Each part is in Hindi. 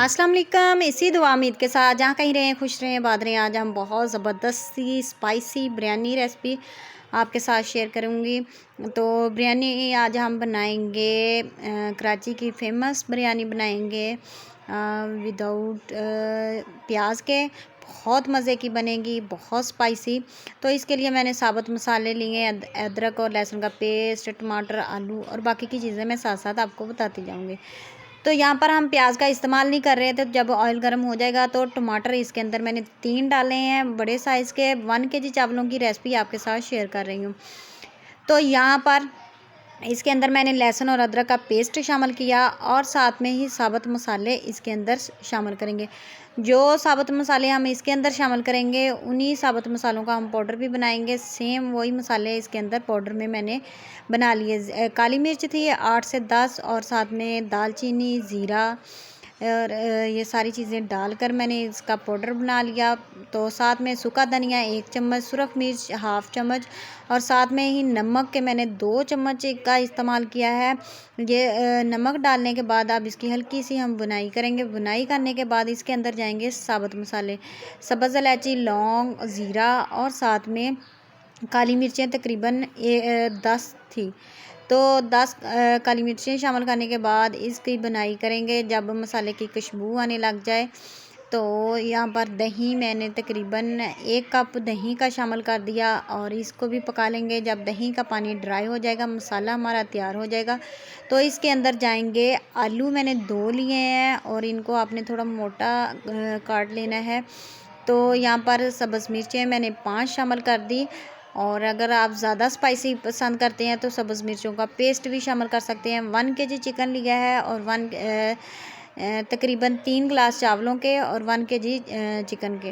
अस्सलाम वालेकुम। इसी दुआ उम्मीद के साथ जहाँ कहीं रहें खुश रहें आबाद रहें। आज हम बहुत ज़बरदस्त सी स्पाइसी बिरयानी रेसिपी आपके साथ शेयर करूँगी। तो बिरयानी आज हम बनाएंगे, कराची की फ़ेमस बिरयानी बनाएंगे विदाउट प्याज के। बहुत मज़े की बनेगी, बहुत स्पाइसी। तो इसके लिए मैंने साबुत मसाले लिए, अदरक और लहसुन का पेस्ट, टमाटर, आलू और बाकी की चीज़ें मैं साथ साथ आपको बताती जाऊँगी। तो यहाँ पर हम प्याज का इस्तेमाल नहीं कर रहे थे। जब ऑयल गर्म हो जाएगा तो टमाटर इसके अंदर मैंने 3 डाले हैं बड़े साइज़ के। 1 केजी चावलों की रेसिपी आपके साथ शेयर कर रही हूँ। तो यहाँ पर इसके अंदर मैंने लहसुन और अदरक का पेस्ट शामिल किया और साथ में ही साबुत मसाले इसके अंदर शामिल करेंगे। जो साबुत मसाले हम इसके अंदर शामिल करेंगे उन्हीं साबुत मसालों का हम पाउडर भी बनाएंगे। सेम वही मसाले इसके अंदर पाउडर में मैंने बना लिए। काली मिर्च थी 8 से 10 और साथ में दालचीनी, ज़ीरा और ये सारी चीज़ें डालकर मैंने इसका पाउडर बना लिया। तो साथ में सूखा धनिया 1 चम्मच, सुरख मिर्च 1/2 चम्मच और साथ में ही नमक के मैंने 2 चम्मच का इस्तेमाल किया है। ये नमक डालने के बाद अब इसकी हल्की सी हम बुनाई करेंगे। बुनाई करने के बाद इसके अंदर जाएंगे साबुत मसाले, सब्ज़ इलायची, लौंग, ज़ीरा और साथ में काली मिर्चें तकरीबन 10 थी। तो 10 काली मिर्चें शामिल करने के बाद इसकी बुनाई करेंगे। जब मसाले की खुशबू आने लग जाए तो यहाँ पर दही मैंने तकरीबन 1 कप दही का शामिल कर दिया और इसको भी पका लेंगे। जब दही का पानी ड्राई हो जाएगा, मसाला हमारा तैयार हो जाएगा, तो इसके अंदर जाएंगे आलू। मैंने 2 लिए हैं और इनको आपने थोड़ा मोटा काट लेना है। तो यहाँ पर सब्ज़ मिर्चें मैंने 5 शामिल कर दी और अगर आप ज़्यादा स्पाइसी पसंद करते हैं तो सब्ज़ मिर्चों का पेस्ट भी शामिल कर सकते हैं। 1 केजी चिकन लिया है और तकरीबन 3 गिलास चावलों के और 1 केजी चिकन के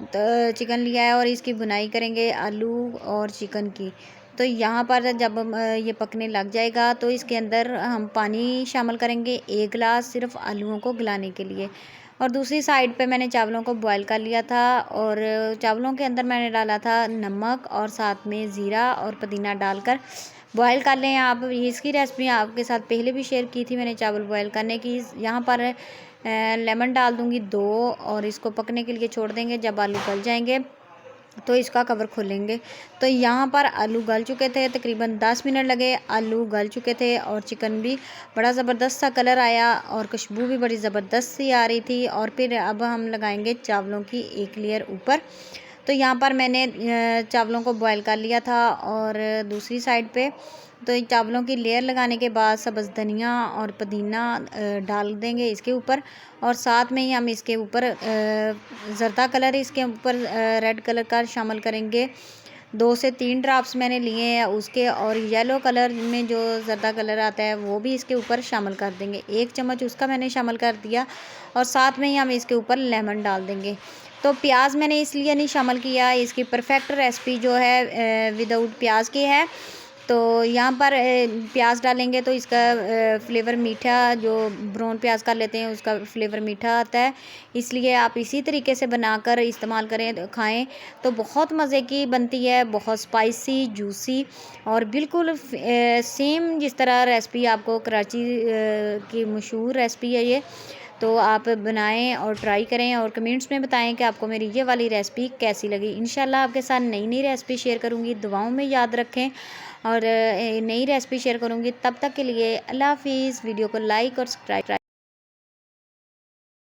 तो चिकन लिया है और इसकी बुनाई करेंगे आलू और चिकन की। तो यहाँ पर जब ये पकने लग जाएगा तो इसके अंदर हम पानी शामिल करेंगे 1 गिलास, सिर्फ आलूओं को गलाने के लिए। और दूसरी साइड पे मैंने चावलों को बॉईल कर लिया था और चावलों के अंदर मैंने डाला था नमक और साथ में ज़ीरा और पुदीना डालकर बॉईल कर लें। आप इसकी रेसिपी आपके साथ पहले भी शेयर की थी मैंने चावल बॉईल करने की। यहाँ पर लेमन डाल दूँगी 2 और इसको पकने के लिए छोड़ देंगे। जब आलू गल जाएंगे तो इसका कवर खोलेंगे। तो यहाँ पर आलू गल चुके थे, तकरीबन 10 मिनट लगे। आलू गल चुके थे और चिकन भी बड़ा ज़बरदस्त सा कलर आया और खुशबू भी बड़ी ज़बरदस्त सी आ रही थी। और फिर अब हम लगाएंगे चावलों की एक लेयर ऊपर। तो यहाँ पर मैंने चावलों को बॉईल कर लिया था और दूसरी साइड पे तो चावलों की लेयर लगाने के बाद सब्ज़ धनिया और पुदीना डाल देंगे इसके ऊपर और साथ में ही हम इसके ऊपर ज़र्दा कलर इसके ऊपर रेड कलर का शामिल करेंगे। 2 से 3 ड्रॉप्स मैंने लिए हैं उसके और येलो कलर में जो ज़र्दा कलर आता है वो भी इसके ऊपर शामिल कर देंगे। 1 चम्मच उसका मैंने शामिल कर दिया और साथ में ही हम इसके ऊपर लेमन डाल देंगे। तो प्याज मैंने इसलिए नहीं शामिल किया, इसकी परफेक्ट रेसिपी जो है विदाउट प्याज की है। तो यहाँ पर प्याज डालेंगे तो इसका फ्लेवर मीठा, जो ब्राउन प्याज कर लेते हैं उसका फ्लेवर मीठा आता है। इसलिए आप इसी तरीके से बनाकर इस्तेमाल करें, खाएं तो बहुत मज़े की बनती है, बहुत स्पाइसी, जूसी और बिल्कुल सेम जिस तरह रेसिपी आपको कराची की मशहूर रेसिपी है ये। तो आप बनाएं और ट्राई करें और कमेंट्स में बताएं कि आपको मेरी ये वाली रेसिपी कैसी लगी। इंशाल्लाह आपके साथ नई नई रेसिपी शेयर करूँगी। दुआओं में याद रखें और नई रेसिपी शेयर करूँगी। तब तक के लिए अल्लाह हाफिज़। वीडियो को लाइक और सब्सक्राइब